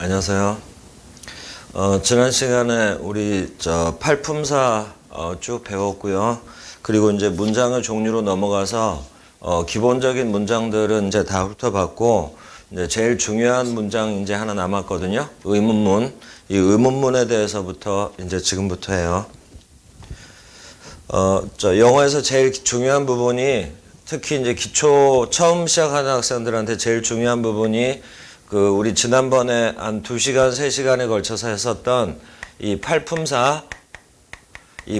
안녕하세요. 지난 시간에 우리 팔품사 쭉 배웠고요. 그리고 이제 문장의 종류로 넘어가서 기본적인 문장들은 이제 다 훑어봤고, 이제 제일 중요한 문장 이제 하나 남았거든요. 의문문. 이 의문문에 대해서부터 이제 지금부터 해요. 영어에서 제일 중요한 부분이, 특히 이제 기초 처음 시작하는 학생들한테 제일 중요한 부분이 우리 지난번에 한 2시간, 3시간에 걸쳐서 했었던 이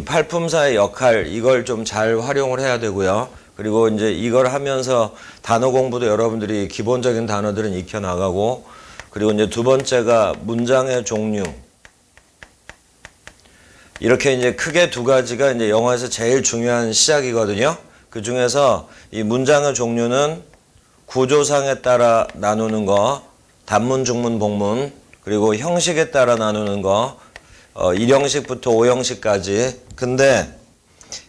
팔품사의 역할, 이걸 좀 잘 활용을 해야 되고요. 그리고 이제 이걸 하면서 단어 공부도 여러분들이 기본적인 단어들은 익혀 나가고, 그리고 이제 두 번째가 문장의 종류. 이렇게 이제 크게 두 가지가 이제 영어에서 제일 중요한 시작이거든요. 그 중에서 이 문장의 종류는 구조상에 따라 나누는 거, 단문, 중문, 복문, 그리고 형식에 따라 나누는 거, 1형식부터 5형식까지. 근데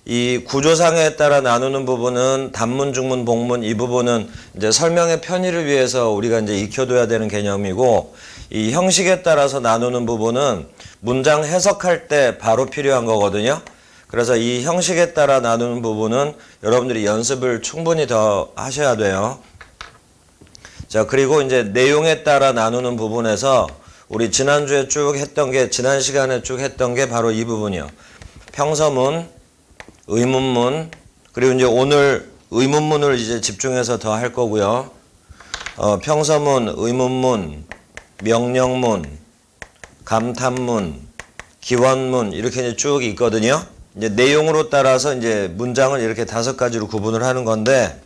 이 구조상에 따라 나누는 부분은 단문, 중문, 복문, 이 부분은 이제 설명의 편의를 위해서 우리가 이제 익혀둬야 되는 개념이고, 이 형식에 따라서 나누는 부분은 문장 해석할 때 바로 필요한 거거든요. 그래서 이 형식에 따라 나누는 부분은 여러분들이 연습을 충분히 더 하셔야 돼요. 자, 그리고 이제 내용에 따라 나누는 부분에서 우리 지난주에 쭉 했던 게, 지난 시간에 쭉 했던 게 바로 이 부분이요. 평서문, 의문문, 그리고 이제 오늘 의문문을 이제 집중해서 더 할 거고요. 평서문, 의문문, 명령문, 감탄문, 기원문, 이렇게 이제 쭉 있거든요. 이제 내용으로 따라서 이제 문장을 이렇게 5가지로 구분을 하는 건데,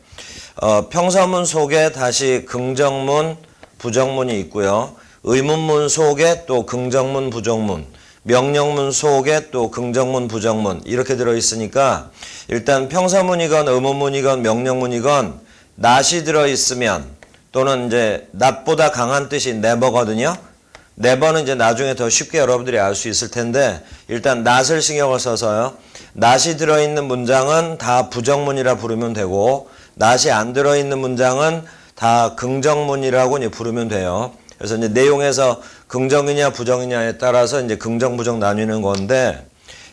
평서문 속에 다시 긍정문, 부정문이 있고요. 의문문 속에 또 긍정문, 부정문, 명령문 속에 또 긍정문, 부정문, 이렇게 들어있으니까 일단 평서문이건 의문문이건 명령문이건 not이 들어있으면, 또는 이제 not보다 강한 뜻이 never거든요. never는 이제 나중에 더 쉽게 여러분들이 알 수 있을 텐데, 일단 not을 신경을 써서요. not이 들어있는 문장은 다 부정문이라 부르면 되고, not이 안 들어있는 문장은 다 긍정문이라고 이제 부르면 돼요. 그래서 이제 내용에서 긍정이냐 부정이냐에 따라서 이제 긍정, 부정 나뉘는 건데,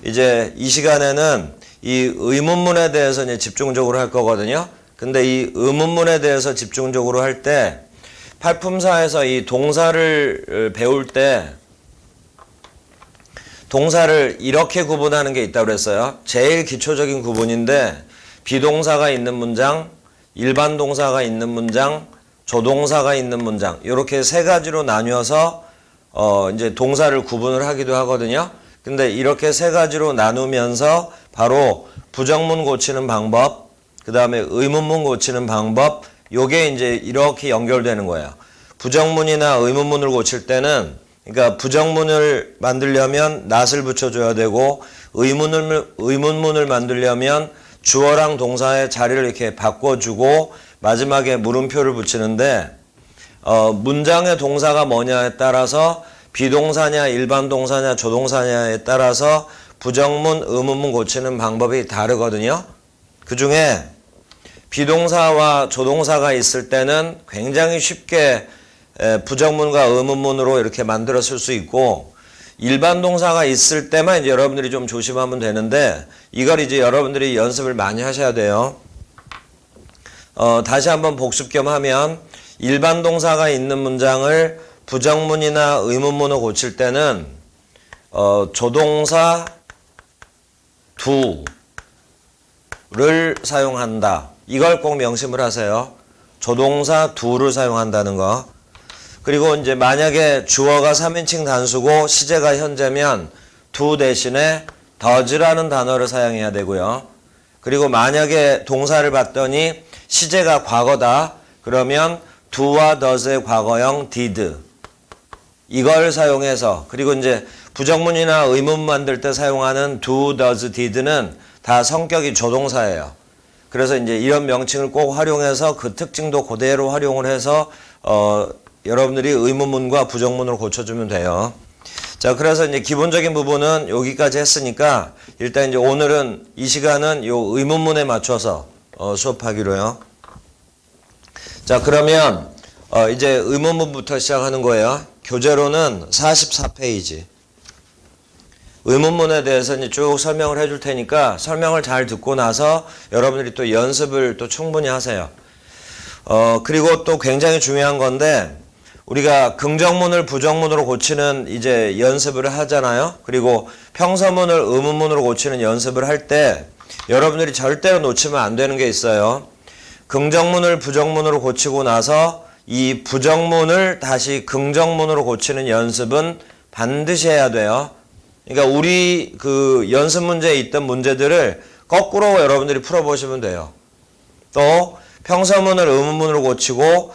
이제 이 시간에는 이 의문문에 대해서 이제 집중적으로 할 거거든요. 근데 이 의문문에 대해서 집중적으로 할 때, 팔품사에서 이 동사를 배울 때, 동사를 이렇게 구분하는 게 있다고 그랬어요. 제일 기초적인 구분인데, 비동사가 있는 문장, 일반 동사가 있는 문장, 조동사가 있는 문장, 이렇게 3가지로 나뉘어서 이제 동사를 구분을 하기도 하거든요. 근데 이렇게 3가지로 나누면서 바로 부정문 고치는 방법, 그 다음에 의문문 고치는 방법, 요게 이제 이렇게 연결되는 거예요. 부정문이나 의문문을 고칠 때는, 그러니까 부정문을 만들려면 not을 붙여줘야 되고, 의문문을 만들려면 주어랑 동사의 자리를 이렇게 바꿔주고 마지막에 물음표를 붙이는데, 문장의 동사가 뭐냐에 따라서 비동사냐 일반 동사냐 조동사냐에 따라서 부정문, 의문문 고치는 방법이 다르거든요. 그 중에 비동사와 조동사가 있을 때는 굉장히 쉽게 부정문과 의문문으로 이렇게 만들어 쓸 수 있고, 일반 동사가 있을 때만 이제 여러분들이 좀 조심하면 되는데, 이걸 이제 여러분들이 연습을 많이 하셔야 돼요. 다시 한번 복습 겸 하면, 일반 동사가 있는 문장을 부정문이나 의문문으로 고칠 때는 조동사 do를 사용한다. 이걸 꼭 명심을 하세요. 조동사 do를 사용한다는 거. 그리고 이제 만약에 주어가 3인칭 단수고 시제가 현재면 do 대신에 does라는 단어를 사용해야 되고요. 그리고 만약에 동사를 봤더니 시제가 과거다. 그러면 do와 does의 과거형 did. 이걸 사용해서, 그리고 이제 부정문이나 의문문 만들 때 사용하는 do, does, did는 다 성격이 조동사예요. 그래서 이제 이런 명칭을 꼭 활용해서 그 특징도 그대로 활용을 해서 여러분들이 의문문과 부정문으로 고쳐주면 돼요. 자, 그래서 이제 기본적인 부분은 여기까지 했으니까, 일단 이제 오늘은 이 시간은 요 의문문에 맞춰서 수업하기로요. 자, 그러면 이제 의문문부터 시작하는 거예요. 교재로는 44페이지. 의문문에 대해서 이제 쭉 설명을 해줄 테니까 설명을 잘 듣고 나서 여러분들이 또 연습을 또 충분히 하세요. 그리고 또 굉장히 중요한 건데 우리가 긍정문을 부정문으로 고치는 이제 연습을 하잖아요. 그리고 평서문을 의문문으로 고치는 연습을 할 때 여러분들이 절대로 놓치면 안 되는 게 있어요. 긍정문을 부정문으로 고치고 나서 이 부정문을 다시 긍정문으로 고치는 연습은 반드시 해야 돼요. 그러니까 우리 그 연습 문제에 있던 문제들을 거꾸로 여러분들이 풀어보시면 돼요. 또 평서문을 의문문으로 고치고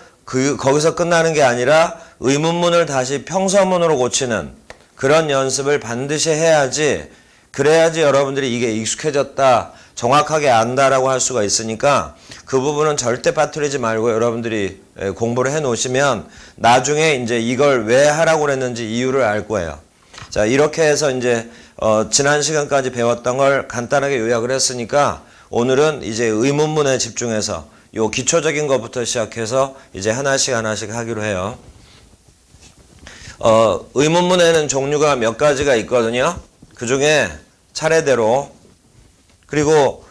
거기서 끝나는 게 아니라 의문문을 다시 평서문으로 고치는 그런 연습을 반드시 해야지, 그래야지 여러분들이 이게 익숙해졌다, 정확하게 안다라고 할 수가 있으니까 그 부분은 절대 빠뜨리지 말고 여러분들이 공부를 해 놓으시면 나중에 이제 이걸 왜 하라고 그랬는지 이유를 알 거예요. 자, 이렇게 해서 이제 지난 시간까지 배웠던 걸 간단하게 요약을 했으니까 오늘은 이제 의문문에 집중해서 요 기초적인 것부터 시작해서 이제 하나씩 하기로 해요. 의문문에는 종류가 몇 가지가 있거든요. 그 중에 차례대로, 그리고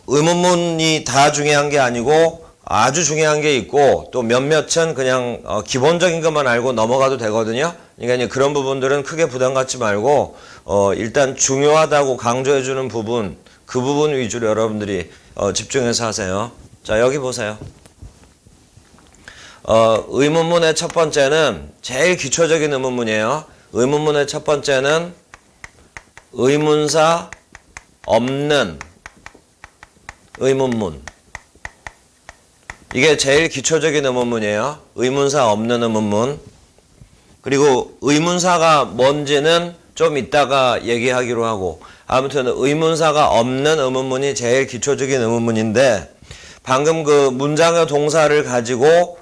의문문이 다 중요한 게 아니고 아주 중요한 게 있고 또 몇몇은 그냥 기본적인 것만 알고 넘어가도 되거든요. 그러니까 이제 그런 부분들은 크게 부담 갖지 말고 일단 중요하다고 강조해 주는 부분, 그 부분 위주로 여러분들이 집중해서 하세요. 자, 여기 보세요. 의문문의 첫 번째는 제일 기초적인 의문문이에요. 의문문의 첫 번째는 의문사 없는 의문문. 이게 제일 기초적인 의문문이에요. 의문사 없는 의문문. 그리고 의문사가 뭔지는 좀 이따가 얘기하기로 하고, 아무튼 의문사가 없는 의문문이 제일 기초적인 의문문인데 방금 그 문장의 동사를 가지고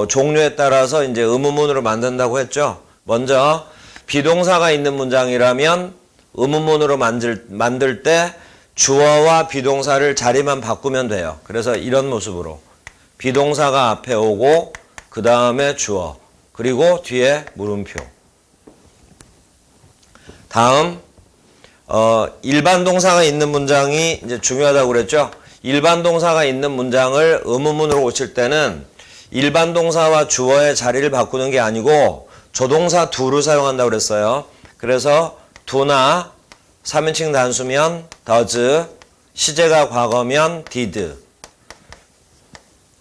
종류에 따라서 이제 의문문으로 만든다고 했죠. 먼저 비동사가 있는 문장이라면 의문문으로 만들 때 주어와 비동사를 자리만 바꾸면 돼요. 그래서 이런 모습으로 비동사가 앞에 오고 그 다음에 주어, 그리고 뒤에 물음표. 다음 일반 동사가 있는 문장이 이제 중요하다고 그랬죠. 일반 동사가 있는 문장을 의문문으로 고칠 때는 일반 동사와 주어의 자리를 바꾸는 게 아니고 조동사 do를 사용한다고 그랬어요. 그래서 do나 3인칭 단수면 does, 시제가 과거면 did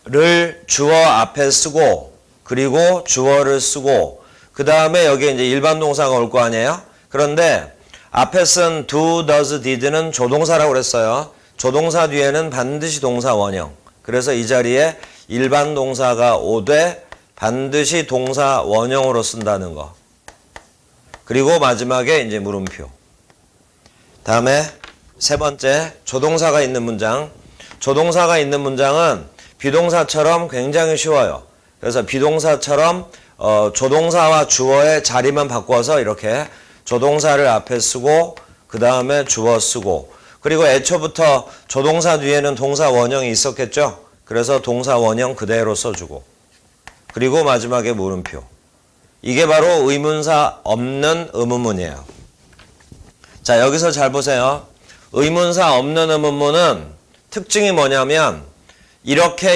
를 주어 앞에 쓰고, 그리고 주어를 쓰고, 그 다음에 여기에 이제 일반 동사가 올 거 아니에요? 그런데 앞에 쓴 do, does, did는 조동사라고 그랬어요. 조동사 뒤에는 반드시 동사 원형. 그래서 이 자리에 일반 동사가 오되 반드시 동사 원형으로 쓴다는 거. 그리고 마지막에 이제 물음표. 다음에 세 번째, 조동사가 있는 문장. 조동사가 있는 문장은 비동사처럼 굉장히 쉬워요. 그래서 비동사처럼 조동사와 주어의 자리만 바꿔서 이렇게 조동사를 앞에 쓰고 그 다음에 주어 쓰고, 그리고 애초부터 조동사 뒤에는 동사 원형이 있었겠죠. 그래서 동사 원형 그대로 써주고, 그리고 마지막에 물음표. 이게 바로 의문사 없는 의문문이에요. 자, 여기서 잘 보세요. 의문사 없는 의문문은 특징이 뭐냐면 이렇게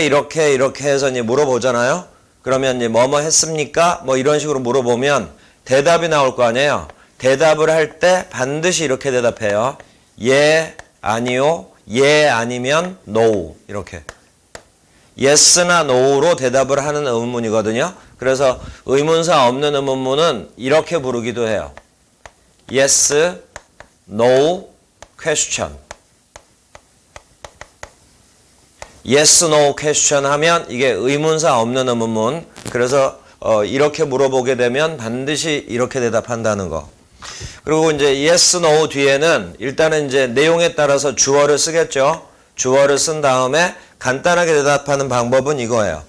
해서 이제 물어보잖아요. 그러면 이제 뭐뭐 했습니까? 뭐 이런 식으로 물어보면 대답이 나올 거 아니에요. 대답을 할 때 반드시 이렇게 대답해요. 예, 아니요, 예, 아니면 no, 이렇게. yes나 no로 대답을 하는 의문문이거든요. 그래서 의문사 없는 의문문은 이렇게 부르기도 해요. yes, no, question. yes, no, question 하면 이게 의문사 없는 의문문. 그래서 이렇게 물어보게 되면 반드시 이렇게 대답한다는 거. 그리고 이제 yes, no 뒤에는 일단은 이제 내용에 따라서 주어를 쓰겠죠. 주어를 쓴 다음에 간단하게 대답하는 방법은 이거예요.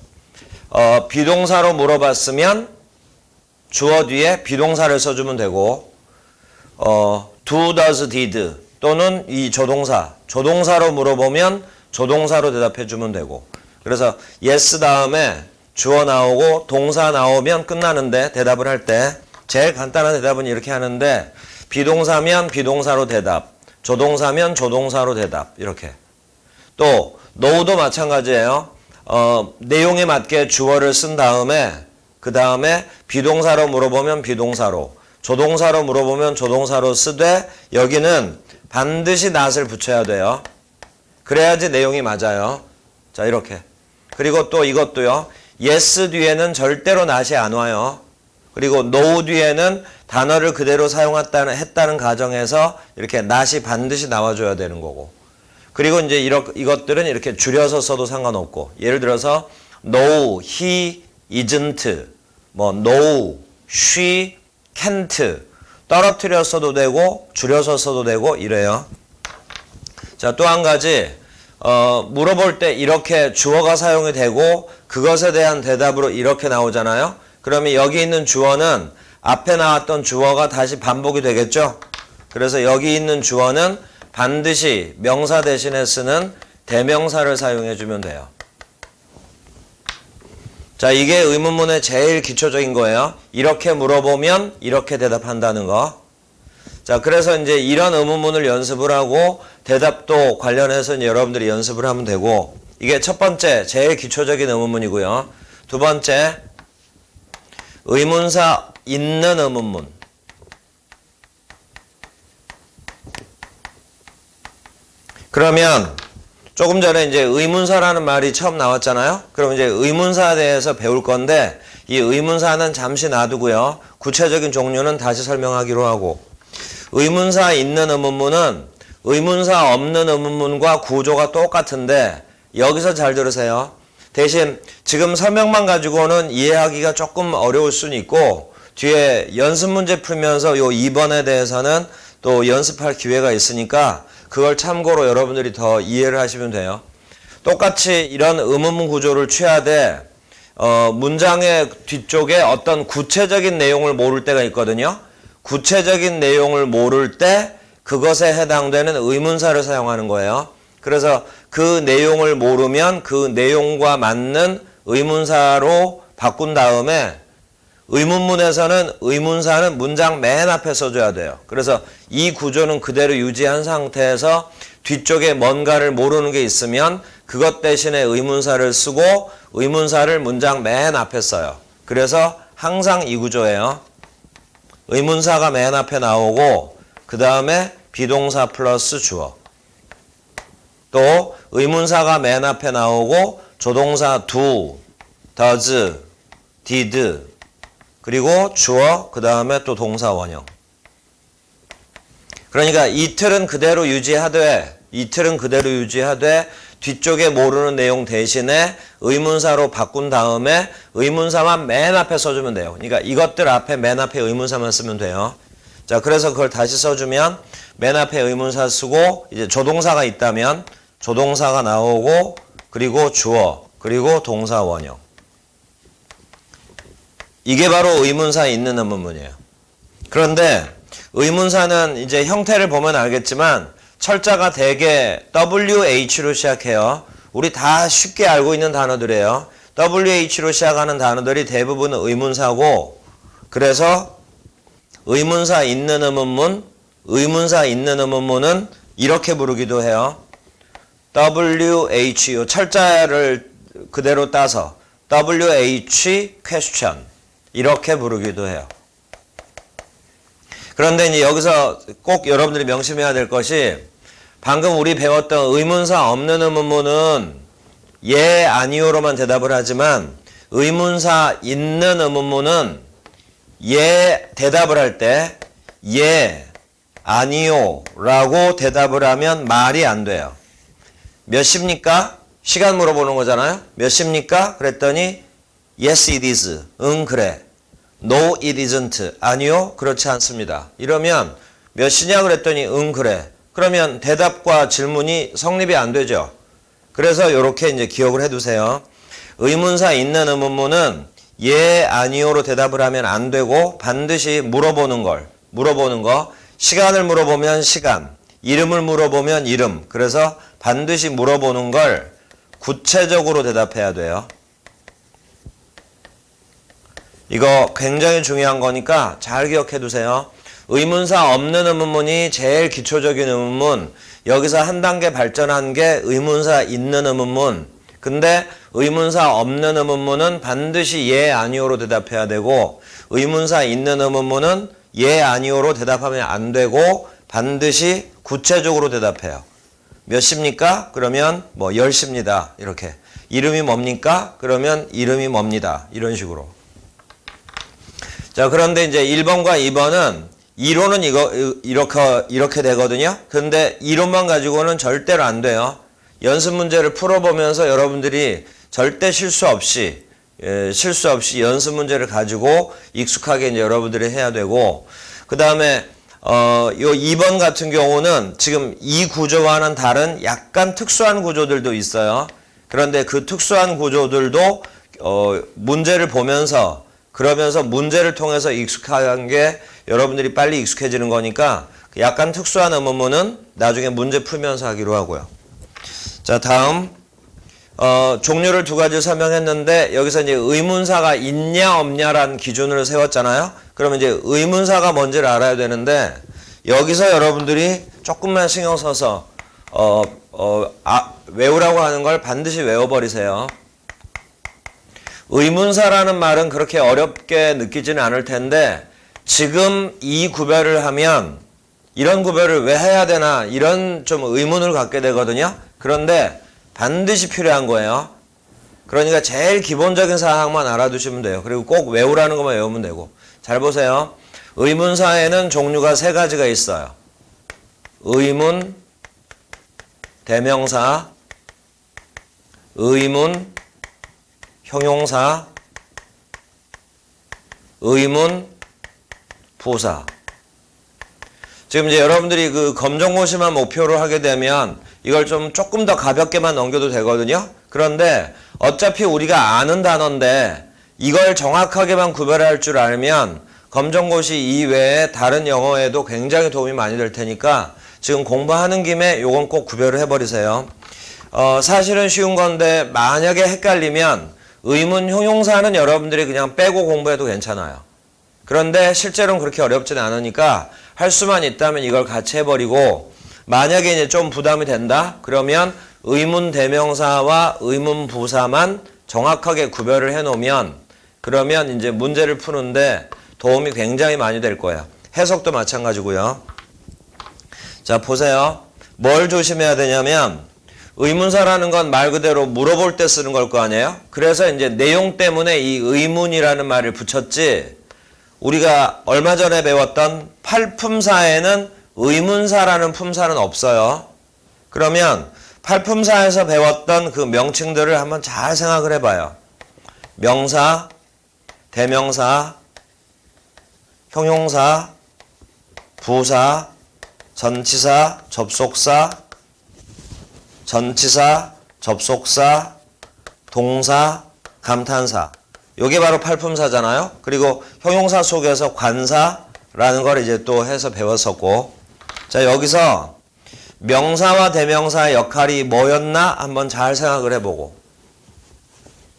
비동사로 물어봤으면 주어 뒤에 비동사를 써주면 되고, do, does, did 또는 이 조동사로 물어보면 조동사로 대답해 주면 되고, 그래서 yes 다음에 주어 나오고 동사 나오면 끝나는데 대답을 할 때 제일 간단한 대답은 이렇게 하는데 비동사면 비동사로 대답, 조동사면 조동사로 대답 이렇게. 또 no도 마찬가지예요. 내용에 맞게 주어를 쓴 다음에 그 다음에 비동사로 물어보면 비동사로, 조동사로 물어보면 조동사로 쓰되 여기는 반드시 not을 붙여야 돼요. 그래야지 내용이 맞아요. 자 이렇게. 그리고 또 이것도요. yes 뒤에는 절대로 not이 안 와요. 그리고 no 뒤에는 단어를 그대로 사용했다는 가정에서 이렇게 not이 반드시 나와줘야 되는 거고. 그리고 이제 이것들은 이렇게 줄여서 써도 상관없고. 예를 들어서 no, he isn't, 뭐 no, she can't 떨어뜨려 써도 되고 줄여서 써도 되고 이래요. 자, 또 한 가지 물어볼 때 이렇게 주어가 사용이 되고 그것에 대한 대답으로 이렇게 나오잖아요. 그러면 여기 있는 주어는 앞에 나왔던 주어가 다시 반복이 되겠죠. 그래서 여기 있는 주어는 반드시 명사 대신에 쓰는 대명사를 사용해 주면 돼요. 자, 이게 의문문의 제일 기초적인 거예요. 이렇게 물어보면 이렇게 대답한다는 거. 자, 그래서 이제 이런 의문문을 연습을 하고 대답도 관련해서 이제 여러분들이 연습을 하면 되고, 이게 첫 번째 제일 기초적인 의문문이고요. 두 번째 의문사 있는 의문문. 그러면 조금 전에 이제 의문사라는 말이 처음 나왔잖아요. 그럼 이제 의문사에 대해서 배울 건데 이 의문사는 잠시 놔두고요. 구체적인 종류는 다시 설명하기로 하고, 의문사 있는 의문문은 의문사 없는 의문문과 구조가 똑같은데 여기서 잘 들으세요. 대신 지금 설명만 가지고는 이해하기가 조금 어려울 수는 있고 뒤에 연습 문제 풀면서 요 2번에 대해서는 또 연습할 기회가 있으니까 그걸 참고로 여러분들이 더 이해를 하시면 돼요. 똑같이 이런 의문문 구조를 취하되 문장의 뒤쪽에 어떤 구체적인 내용을 모를 때가 있거든요. 구체적인 내용을 모를 때 그것에 해당되는 의문사를 사용하는 거예요. 그래서 그 내용을 모르면 그 내용과 맞는 의문사로 바꾼 다음에 의문문에서는 의문사는 문장 맨 앞에 써줘야 돼요. 그래서 이 구조는 그대로 유지한 상태에서 뒤쪽에 뭔가를 모르는 게 있으면 그것 대신에 의문사를 쓰고 의문사를 문장 맨 앞에 써요. 그래서 항상 이 구조예요. 의문사가 맨 앞에 나오고 그 다음에 비동사 플러스 주어. 또 의문사가 맨 앞에 나오고 조동사 do, does, did, 그리고 주어, 그 다음에 또 동사 원형. 그러니까 이 틀은 그대로 유지하되 뒤쪽에 모르는 내용 대신에 의문사로 바꾼 다음에 의문사만 맨 앞에 써주면 돼요. 그러니까 이것들 앞에 맨 앞에 의문사만 쓰면 돼요. 자, 그래서 그걸 다시 써주면 맨 앞에 의문사 쓰고 이제 조동사가 있다면 조동사가 나오고 그리고 주어 그리고 동사 원형. 이게 바로 의문사 있는 의문문이에요. 그런데 의문사는 이제 형태를 보면 알겠지만 철자가 대개 WH로 시작해요. 우리 다 쉽게 알고 있는 단어들이에요. WH로 시작하는 단어들이 대부분 의문사고, 그래서 의문사 있는 의문문은 이렇게 부르기도 해요. WH, 철자를 그대로 따서 WH question 이렇게 부르기도 해요. 그런데 이제 여기서 꼭 여러분들이 명심해야 될 것이 방금 우리 배웠던 의문사 없는 의문문은 예, 아니요로만 대답을 하지만 의문사 있는 의문문은 예, 대답을 할 때 예, 아니요 라고 대답을 하면 말이 안 돼요. 몇 시입니까? 시간 물어보는 거잖아요. 몇 시입니까? 그랬더니 yes it is. 응 그래. No it isn't. 아니요 그렇지 않습니다. 이러면 몇 시냐 그랬더니 응 그래. 그러면 대답과 질문이 성립이 안 되죠. 그래서 이렇게 이제 기억을 해두세요. 의문사 있는 의문문은 예 아니요로 대답을 하면 안 되고 반드시 물어보는 거. 시간을 물어보면 시간, 이름을 물어보면 이름. 그래서 반드시 물어보는 걸 구체적으로 대답해야 돼요. 이거 굉장히 중요한 거니까 잘 기억해 두세요. 의문사 없는 의문문이 제일 기초적인 의문문. 여기서 한 단계 발전한 게 의문사 있는 의문문. 근데 의문사 없는 의문문은 반드시 예, 아니오로 대답해야 되고, 의문사 있는 의문문은 예, 아니오로 대답하면 안 되고 반드시 구체적으로 대답해요. 몇 시입니까? 그러면 뭐 10시입니다. 이렇게. 이름이 뭡니까? 그러면 이름이 뭡니다. 이런 식으로. 자, 그런데 이제 1번과 2번은 이론은 이렇게 되거든요. 근데 이론만 가지고는 절대로 안 돼요. 연습 문제를 풀어보면서 여러분들이 절대 실수 없이 연습 문제를 가지고 익숙하게 이제 여러분들이 해야 되고, 그 다음에 요 2번 같은 경우는 지금 이 구조와는 다른 약간 특수한 구조들도 있어요. 그런데 그 특수한 구조들도 문제를 보면서 그러면서 문제를 통해서 익숙한 게 여러분들이 빨리 익숙해지는 거니까 약간 특수한 의문문은 나중에 문제 풀면서 하기로 하고요. 자, 다음 종류를 두 가지 설명했는데 여기서 이제 의문사가 있냐 없냐라는 기준을 세웠잖아요. 그러면 이제 의문사가 뭔지를 알아야 되는데 여기서 여러분들이 조금만 신경 써서 외우라고 하는 걸 반드시 외워버리세요. 의문사라는 말은 그렇게 어렵게 느끼지는 않을 텐데 지금 이 구별을 하면 이런 구별을 왜 해야 되나 이런 좀 의문을 갖게 되거든요. 그런데 반드시 필요한 거예요. 그러니까 제일 기본적인 사항만 알아두시면 돼요. 그리고 꼭 외우라는 것만 외우면 되고. 잘 보세요. 의문사에는 종류가 세 가지가 있어요. 의문, 대명사, 의문, 형용사, 의문, 부사. 지금 이제 여러분들이 그 검정고시만 목표로 하게 되면 이걸 조금 더 가볍게만 넘겨도 되거든요. 그런데 어차피 우리가 아는 단어인데 이걸 정확하게만 구별할 줄 알면 검정고시 이외에 다른 영어에도 굉장히 도움이 많이 될 테니까 지금 공부하는 김에 요건 꼭 구별을 해버리세요. 사실은 쉬운 건데 만약에 헷갈리면 의문 형용사는 여러분들이 그냥 빼고 공부해도 괜찮아요. 그런데 실제로는 그렇게 어렵진 않으니까 할 수만 있다면 이걸 같이 해버리고, 만약에 이제 좀 부담이 된다? 그러면 의문 대명사와 의문 부사만 정확하게 구별을 해 놓으면 그러면 이제 문제를 푸는데 도움이 굉장히 많이 될 거예요. 해석도 마찬가지고요. 자, 보세요. 뭘 조심해야 되냐면 의문사라는 건 말 그대로 물어볼 때 쓰는 걸 거 아니에요? 그래서 이제 내용 때문에 이 의문이라는 말을 붙였지, 우리가 얼마 전에 배웠던 팔품사에는 의문사라는 품사는 없어요. 그러면 팔품사에서 배웠던 그 명칭들을 한번 잘 생각을 해봐요. 명사, 대명사, 형용사, 부사, 전치사, 접속사, 동사, 감탄사. 요게 바로 팔품사잖아요. 그리고 형용사 속에서 관사라는 걸 이제 또 해서 배웠었고. 자, 여기서 명사와 대명사의 역할이 뭐였나 한번 잘 생각을 해보고,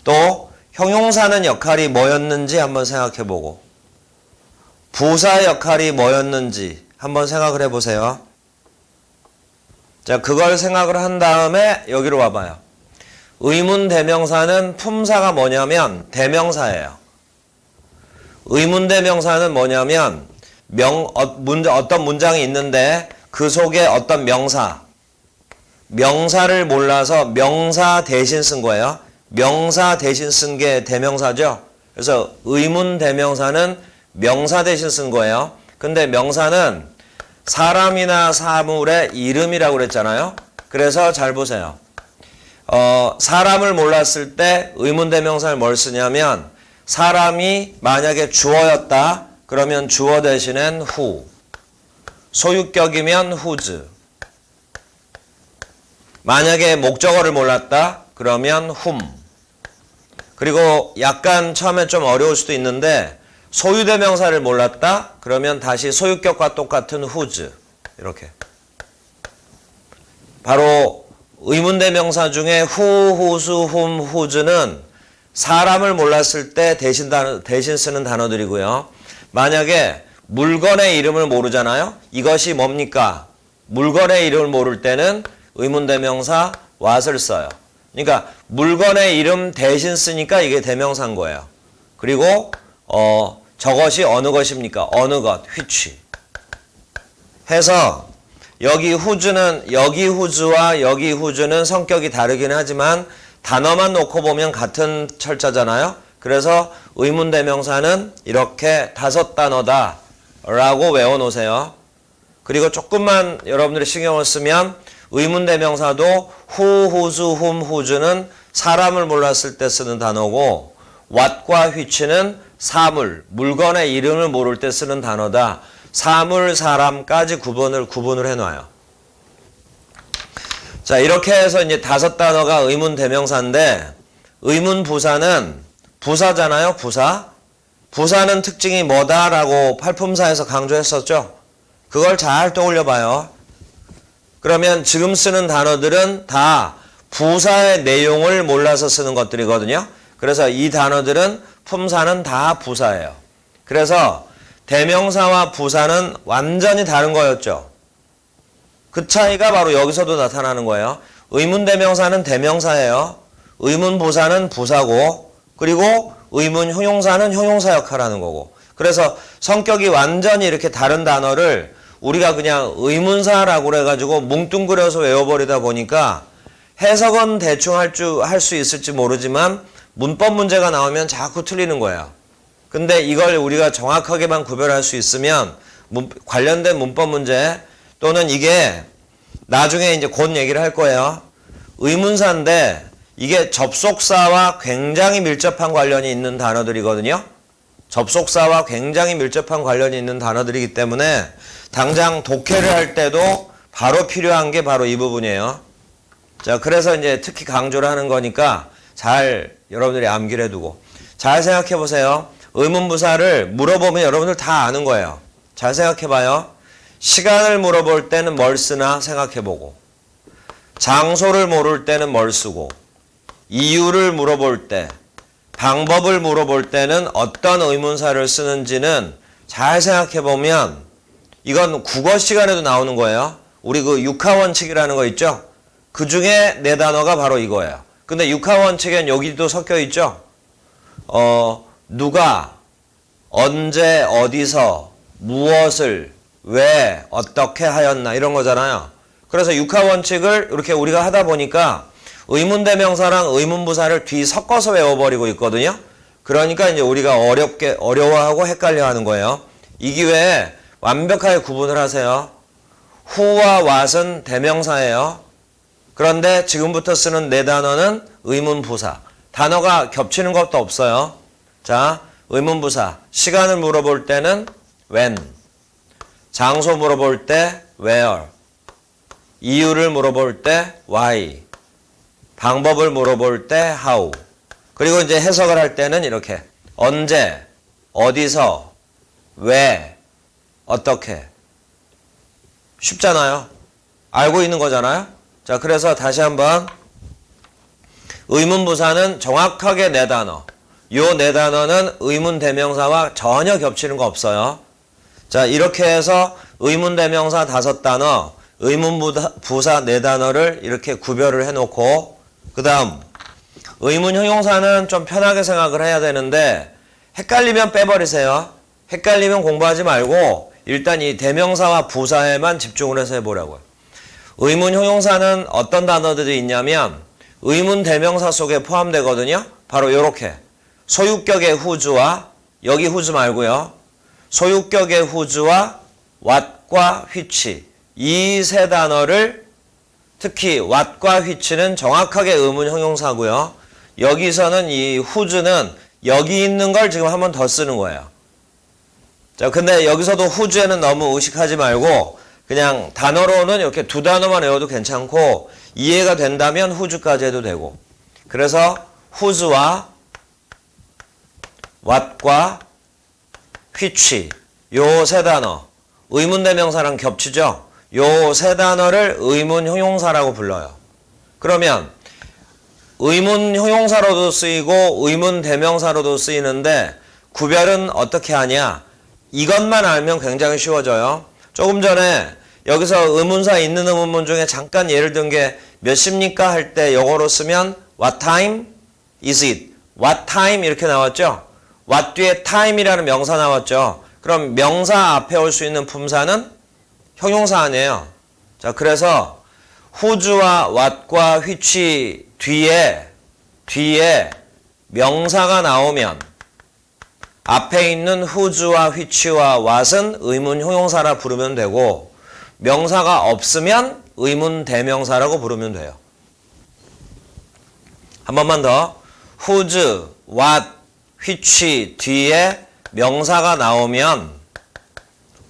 또 형용사는 역할이 뭐였는지 한번 생각해보고, 부사의 역할이 뭐였는지 한번 생각을 해보세요. 자, 그걸 생각을 한 다음에 여기로 와봐요. 의문 대명사는 품사가 뭐냐면 대명사예요. 의문 대명사는 뭐냐면 어떤 문장이 있는데 그 속에 어떤 명사를 몰라서 명사 대신 쓴 거예요. 명사 대신 쓴 게 대명사죠. 그래서 의문 대명사는 명사 대신 쓴 거예요. 근데 명사는 사람이나 사물의 이름이라고 그랬잖아요. 그래서 잘 보세요. 사람을 몰랐을 때 의문대명사를 뭘 쓰냐면, 사람이 만약에 주어였다 그러면 주어 대신엔 who, 소유격이면 whose, 만약에 목적어를 몰랐다 그러면 whom. 그리고 약간 처음에 좀 어려울 수도 있는데 소유대명사를 몰랐다 그러면 다시 소유격과 똑같은 whose. 이렇게 바로 의문대명사 중에 who, whose, whom, whose는 사람을 몰랐을 때 대신 쓰는 단어들이고요. 만약에 물건의 이름을 모르잖아요. 이것이 뭡니까? 물건의 이름을 모를 때는 의문대명사 what을 써요. 그러니까 물건의 이름 대신 쓰니까 이게 대명사인 거예요. 그리고 저것이 어느 것입니까? 어느 것, which. 해서 여기 who's와 여기 who's는 성격이 다르긴 하지만 단어만 놓고 보면 같은 철자잖아요. 그래서 의문대명사는 이렇게 5단어다 라고 외워놓으세요. 그리고 조금만 여러분들이 신경을 쓰면 의문대명사도 who, whose, whom, whos는 사람을 몰랐을 때 쓰는 단어고 what과 which는 사물, 물건의 이름을 모를 때 쓰는 단어다. 사물, 사람까지 구분을 해놔요. 자, 이렇게 해서 이제 5단어가 의문대명사인데 의문부사는 부사잖아요. 부사는 특징이 뭐다라고 팔품사에서 강조했었죠. 그걸 잘 떠올려 봐요. 그러면 지금 쓰는 단어들은 다 부사의 내용을 몰라서 쓰는 것들이거든요. 그래서 이 단어들은 품사는 다 부사예요. 그래서 대명사와 부사는 완전히 다른 거였죠. 그 차이가 바로 여기서도 나타나는 거예요. 의문대명사는 대명사예요. 의문부사는 부사고 그리고 의문형용사는 형용사 역할을 하는 거고. 그래서 성격이 완전히 이렇게 다른 단어를 우리가 그냥 의문사라고 그래가지고 뭉뚱그려서 외워버리다 보니까 해석은 대충 할 수 있을지 모르지만 문법 문제가 나오면 자꾸 틀리는 거예요. 근데 이걸 우리가 정확하게만 구별할 수 있으면 관련된 문법 문제 또는 이게 나중에 이제 곧 얘기를 할 거예요. 의문사인데 이게 접속사와 굉장히 밀접한 관련이 있는 단어들이거든요. 접속사와 굉장히 밀접한 관련이 있는 단어들이기 때문에 당장 독해를 할 때도 바로 필요한 게 바로 이 부분이에요. 자, 그래서 이제 특히 강조를 하는 거니까 잘 여러분들이 암기를 해두고 잘 생각해 보세요. 의문부사를 물어보면 여러분들 다 아는 거예요. 잘 생각해 봐요. 시간을 물어볼 때는 뭘 쓰나 생각해 보고 장소를 모를 때는 뭘 쓰고 이유를 물어볼 때 방법을 물어볼 때는 어떤 의문사를 쓰는지는 잘 생각해 보면 이건 국어 시간에도 나오는 거예요. 우리 그 육하원칙이라는 거 있죠? 그 중에 4단어가 바로 이거예요. 근데 육하원칙엔 여기도 섞여 있죠? 누가, 언제, 어디서, 무엇을, 왜, 어떻게 하였나 이런 거잖아요. 그래서 육하원칙을 이렇게 우리가 하다 보니까 의문대명사랑 의문부사를 뒤섞어서 외워버리고 있거든요. 그러니까 이제 우리가 어려워하고 헷갈려 하는 거예요. 이 기회에 완벽하게 구분을 하세요. who와 what은 대명사예요. 그런데 지금부터 쓰는 4단어는 의문부사. 단어가 겹치는 것도 없어요. 자, 의문부사. 시간을 물어볼 때는 when. 장소 물어볼 때 where. 이유를 물어볼 때 why. 방법을 물어볼 때 how. 그리고 이제 해석을 할 때는 이렇게 언제, 어디서, 왜, 어떻게. 쉽잖아요. 알고 있는 거잖아요. 자, 그래서 다시 한번 의문부사는 정확하게 4단어. 요 4단어는 의문대명사와 전혀 겹치는 거 없어요. 자, 이렇게 해서 의문대명사 5단어, 의문부사 4단어를 이렇게 구별을 해놓고 그 다음 의문형용사는 좀 편하게 생각을 해야 되는데 헷갈리면 빼버리세요. 헷갈리면 공부하지 말고 일단 이 대명사와 부사에만 집중을 해서 해보라고요. 의문형용사는 어떤 단어들이 있냐면 의문대명사 속에 포함되거든요. 바로 이렇게 소유격의 who's와 여기 whose 말고요. 소유격의 who's와 what과 which 이 3단어를 특히 what과 which는 정확하게 의문형용사고요. 여기서는 이 who's는 여기 있는 걸 지금 한 번 더 쓰는 거예요. 자, 근데 여기서도 who's에는 너무 의식하지 말고 그냥 단어로는 이렇게 2단어만 외워도 괜찮고 이해가 된다면 who's까지 해도 되고. 그래서 who's와 what과 which 요 3단어 의문대명사랑 겹치죠. 요 3단어를 의문형용사라고 불러요. 그러면 의문 형용사로도 쓰이고 의문 대명사로도 쓰이는데 구별은 어떻게 하냐? 이것만 알면 굉장히 쉬워져요. 조금 전에 여기서 의문사 있는 의문문 중에 잠깐 예를 든 게 몇 시입니까? 할 때 영어로 쓰면 What time is it? What time 이렇게 나왔죠? What 뒤에 time이라는 명사 나왔죠? 그럼 명사 앞에 올 수 있는 품사는 형용사 아니에요. 자, 그래서 whose와 what과 which 뒤에 명사가 나오면 앞에 있는 whose와 which와 what은 의문 형용사라 부르면 되고 명사가 없으면 의문 대명사라고 부르면 돼요. 한 번만 더. whose, what, which 뒤에 명사가 나오면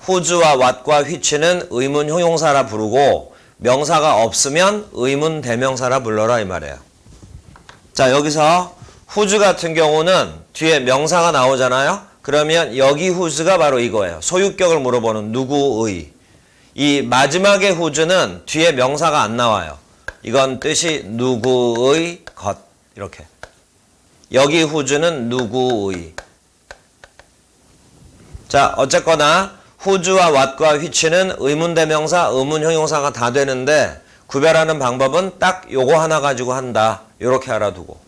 whose와 what과 which는 의문 형용사라 부르고 명사가 없으면 의문 대명사라 불러라 이 말이에요. 자, 여기서 whose 같은 경우는 뒤에 명사가 나오잖아요. 그러면 여기 whose가 바로 이거예요. 소유격을 물어보는 누구의. 이 마지막에 whose는 뒤에 명사가 안 나와요. 이건 뜻이 누구의 것 이렇게. 여기 whose는 누구의. 자, 어쨌거나 whose와 what과 which는 의문대명사, 의문형용사가 다 되는데 구별하는 방법은 딱 요거 하나 가지고 한다. 요렇게 알아두고.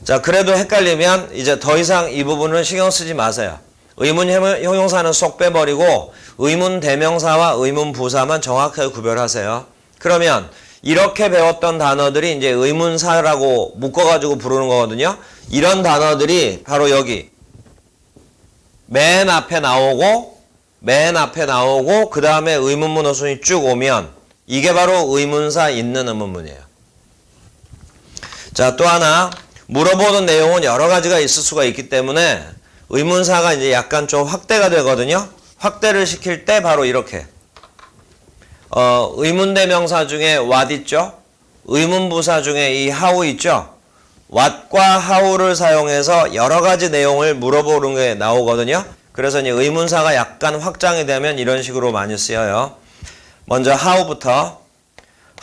자, 그래도 헷갈리면 이제 더 이상 이 부분은 신경 쓰지 마세요. 의문형용사는 쏙 빼버리고 의문대명사와 의문부사만 정확하게 구별하세요. 그러면 이렇게 배웠던 단어들이 이제 의문사라고 묶어가지고 부르는 거거든요. 이런 단어들이 바로 여기 맨 앞에 나오고 그 다음에 의문문 어순이 쭉 오면 이게 바로 의문사 있는 의문문이에요. 자, 또 하나 물어보는 내용은 여러 가지가 있을 수가 있기 때문에 의문사가 이제 약간 좀 확대가 되거든요. 확대를 시킬 때 바로 이렇게 의문대명사 중에 what 있죠? 의문부사 중에 이 how 있죠? what과 how를 사용해서 여러 가지 내용을 물어보는 게 나오거든요. 그래서 이제 의문사가 약간 확장이 되면 이런 식으로 많이 쓰여요. 먼저 how부터.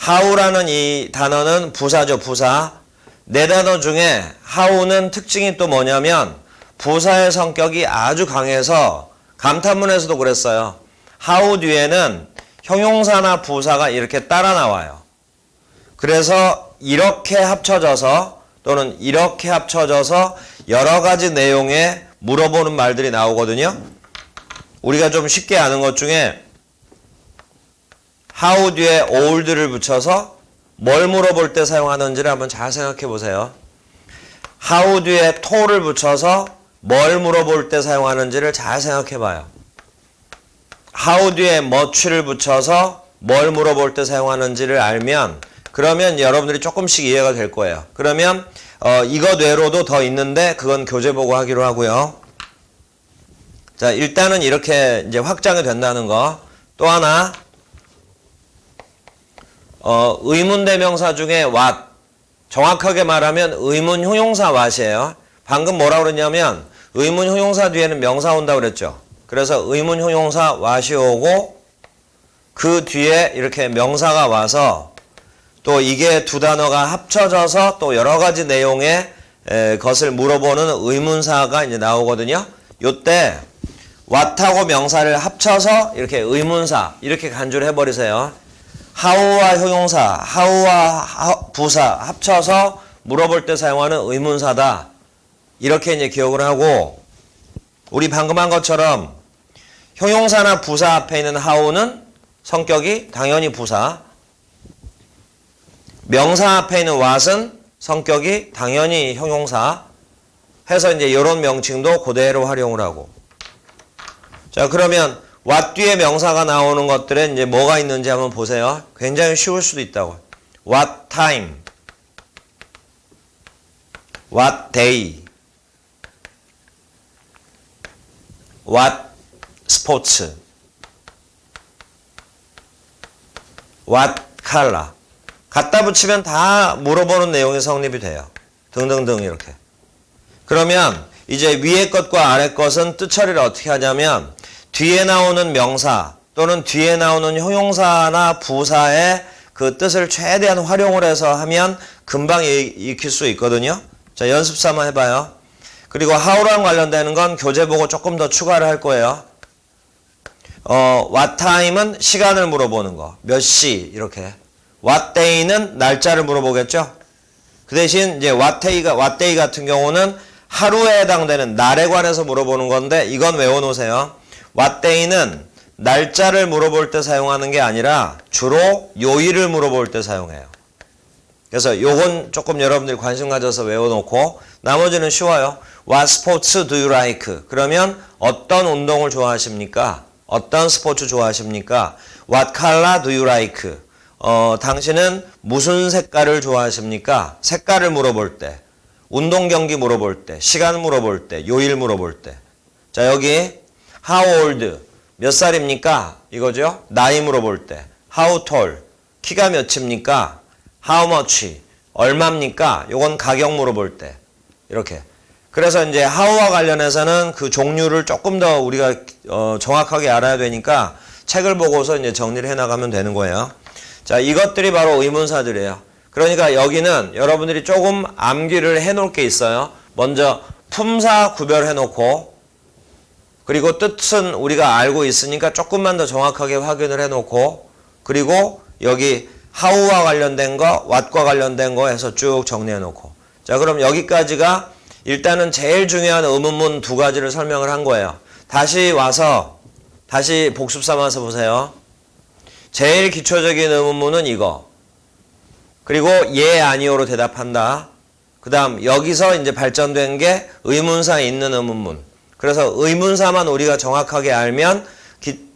how라는 이 단어는 부사죠, 부사. 네 단어 중에 how는 특징이 또 뭐냐면 부사의 성격이 아주 강해서 감탄문에서도 그랬어요. how 뒤에는 형용사나 부사가 이렇게 따라 나와요. 그래서 이렇게 합쳐져서 또는 이렇게 합쳐져서 여러 가지 내용에 물어보는 말들이 나오거든요. 우리가 좀 쉽게 아는 것 중에 how 뒤에 old를 붙여서 뭘 물어볼 때 사용하는지를 한번 잘 생각해 보세요. how 뒤에 to를 붙여서 뭘 물어볼 때 사용하는지를 잘 생각해 봐요. how 뒤에 much를 붙여서 뭘 물어볼 때 사용하는지를 알면 그러면 여러분들이 조금씩 이해가 될 거예요. 그러면 이것 외로도 더 있는데 그건 교재 보고 하기로 하고요. 자, 일단은 이렇게 이제 확장이 된다는 거. 또 하나 의문대명사 중에 what 정확하게 말하면 의문형용사 what이에요. 방금 뭐라고 그랬냐면 의문형용사 뒤에는 명사 온다고 그랬죠. 그래서 의문형용사 what이 오고 그 뒤에 이렇게 명사가 와서 또 이게 두 단어가 합쳐져서 또 여러 가지 내용의 것을 물어보는 의문사가 이제 나오거든요. 요때 what하고 명사를 합쳐서 이렇게 의문사 이렇게 간주를 해버리세요. how와 형용사, how와 부사 합쳐서 물어볼 때 사용하는 의문사다. 이렇게 이제 기억을 하고 우리 방금 한 것처럼 형용사나 부사 앞에 있는 how는 성격이 당연히 부사, 명사 앞에 있는 what은 성격이 당연히 형용사 해서 이제 이런 명칭도 그대로 활용을 하고. 자, 그러면 what 뒤에 명사가 나오는 것들에 이제 뭐가 있는지 한번 보세요. 굉장히 쉬울 수도 있다고. what time, what day, what sports, what color. 갖다 붙이면 다 물어보는 내용이 성립이 돼요. 등등등 이렇게. 그러면 이제 위에 것과 아래 것은 뜻 처리를 어떻게 하냐면 뒤에 나오는 명사 또는 뒤에 나오는 형용사나 부사의 그 뜻을 최대한 활용을 해서 하면 금방 익힐 수 있거든요. 자, 연습 삼아 해봐요. 그리고 how랑 관련되는 건 교재 보고 조금 더 추가를 할 거예요. what time은 시간을 물어보는 거. 몇 시, 이렇게. what day는 날짜를 물어보겠죠? 그 대신 이제 what day 같은 경우는 하루에 해당되는 날에 관해서 물어보는 건데, 이건 외워놓으세요. what day는 날짜를 물어볼 때 사용하는 게 아니라 주로 요일을 물어볼 때 사용해요. 그래서 요건 조금 여러분들이 관심 가져서 외워놓고, 나머지는 쉬워요. What sports do you like? 그러면 어떤 운동을 좋아하십니까? 어떤 스포츠 좋아하십니까? What color do you like? 당신은 무슨 색깔을 좋아하십니까? 색깔을 물어볼 때, 운동 경기 물어볼 때, 시간 물어볼 때, 요일 물어볼 때. 자, 여기 how old 몇 살입니까? 이거죠. 나이 물어볼 때. how tall 키가 몇입니까? how much 얼마입니까? 요건 가격 물어볼 때. 이렇게. 그래서 이제 how와 관련해서는 그 종류를 조금 더 우리가 정확하게 알아야 되니까 책을 보고서 이제 정리를 해 나가면 되는 거예요. 자, 이것들이 바로 의문사들이에요. 그러니까 여기는 여러분들이 조금 암기를 해 놓을 게 있어요. 먼저 품사 구별해 놓고, 그리고 뜻은 우리가 알고 있으니까 조금만 더 정확하게 확인을 해 놓고, 그리고 여기 how와 관련된 거, what과 관련된 거 해서 쭉 정리해 놓고. 자, 그럼 여기까지가 일단은 제일 중요한 의문문 두 가지를 설명을 한 거예요. 다시 복습 삼아서 보세요. 제일 기초적인 의문문은 이거. 그리고 예, 아니오로 대답한다. 그 다음 여기서 이제 발전된 게 의문사 있는 의문문. 그래서 의문사만 우리가 정확하게 알면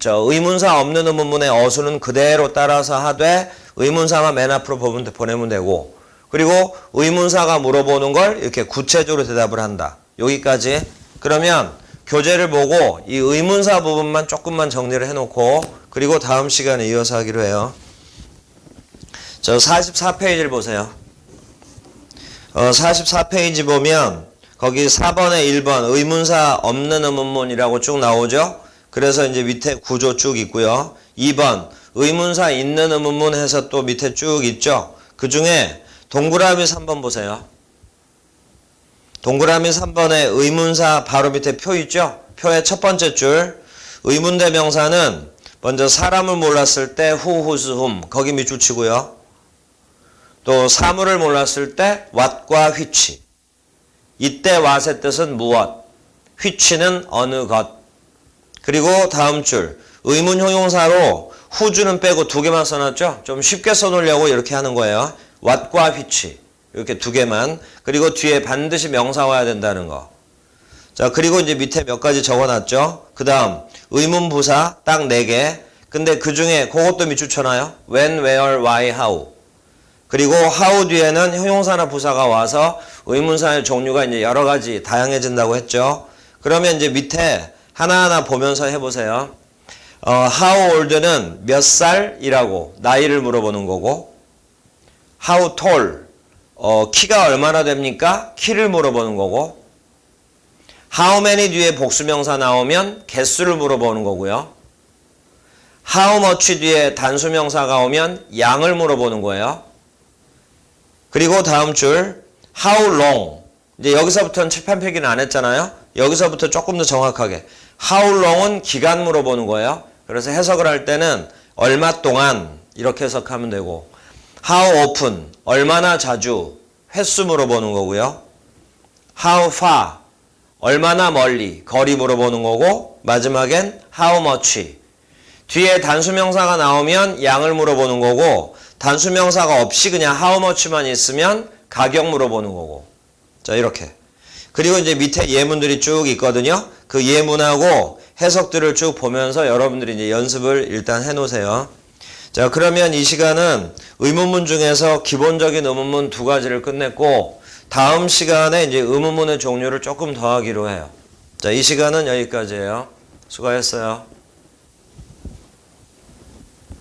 의문사 없는 의문문의 어수는 그대로 따라서 하되 의문사만 맨 앞으로 보내면 되고, 그리고 의문사가 물어보는 걸 이렇게 구체적으로 대답을 한다. 여기까지. 그러면 교재를 보고 이 의문사 부분만 조금만 정리를 해놓고, 그리고 다음 시간에 이어서 하기로 해요. 저 44페이지를 보세요. 44페이지 보면 거기 4번에 1번 의문사 없는 의문문이라고 쭉 나오죠. 그래서 이제 밑에 구조 쭉 있고요. 2번 의문사 있는 의문문 해서 또 밑에 쭉 있죠. 그 중에 동그라미 3번 보세요. 동그라미 3번에 의문사 바로 밑에 표 있죠. 표의 첫 번째 줄. 의문대명사는 먼저 사람을 몰랐을 때 who, whose, whom 거기 밑줄 치고요. 또 사물을 몰랐을 때 what과 which. 이때 what의 뜻은 무엇, which는 어느 것. 그리고 다음 줄 의문 형용사로 who주는 빼고 두 개만 써놨죠. 좀 쉽게 써놓으려고 이렇게 하는 거예요. what과 which 이렇게 두 개만. 그리고 뒤에 반드시 명사 와야 된다는 거. 자, 그리고 이제 밑에 몇 가지 적어놨죠. 그 다음 의문부사 딱 4개. 근데 그 중에 그것도 밑줄 쳐놔요. when, where, why, how. 그리고 how 뒤에는 형용사나 부사가 와서 의문사의 종류가 이제 여러 가지 다양해진다고 했죠. 그러면 이제 밑에 하나하나 보면서 해보세요. how old는 몇 살이라고 나이를 물어보는 거고, how tall 키가 얼마나 됩니까? 키를 물어보는 거고, how many 뒤에 복수명사 나오면 개수를 물어보는 거고요. how much 뒤에 단수명사가 오면 양을 물어보는 거예요. 그리고 다음 줄 how long. 이제 여기서부터는 칠판 폐기는 안 했잖아요. 여기서부터 조금 더 정확하게 how long은 기간 물어보는 거예요. 그래서 해석을 할 때는 얼마 동안 이렇게 해석하면 되고, how often 얼마나 자주 횟수 물어보는 거고요. how far 얼마나 멀리 거리 물어보는 거고, 마지막엔 how much 뒤에 단수명사가 나오면 양을 물어보는 거고, 단수명사가 없이 그냥 how much만 있으면 가격 물어보는 거고. 자, 이렇게. 그리고 이제 밑에 예문들이 쭉 있거든요. 그 예문하고 해석들을 쭉 보면서 여러분들이 이제 연습을 일단 해 놓으세요. 자, 그러면 이 시간은 의문문 중에서 기본적인 의문문 두 가지를 끝냈고, 다음 시간에 이제 의문문의 종류를 조금 더 하기로 해요. 자, 이 시간은 여기까지예요. 수고하셨어요.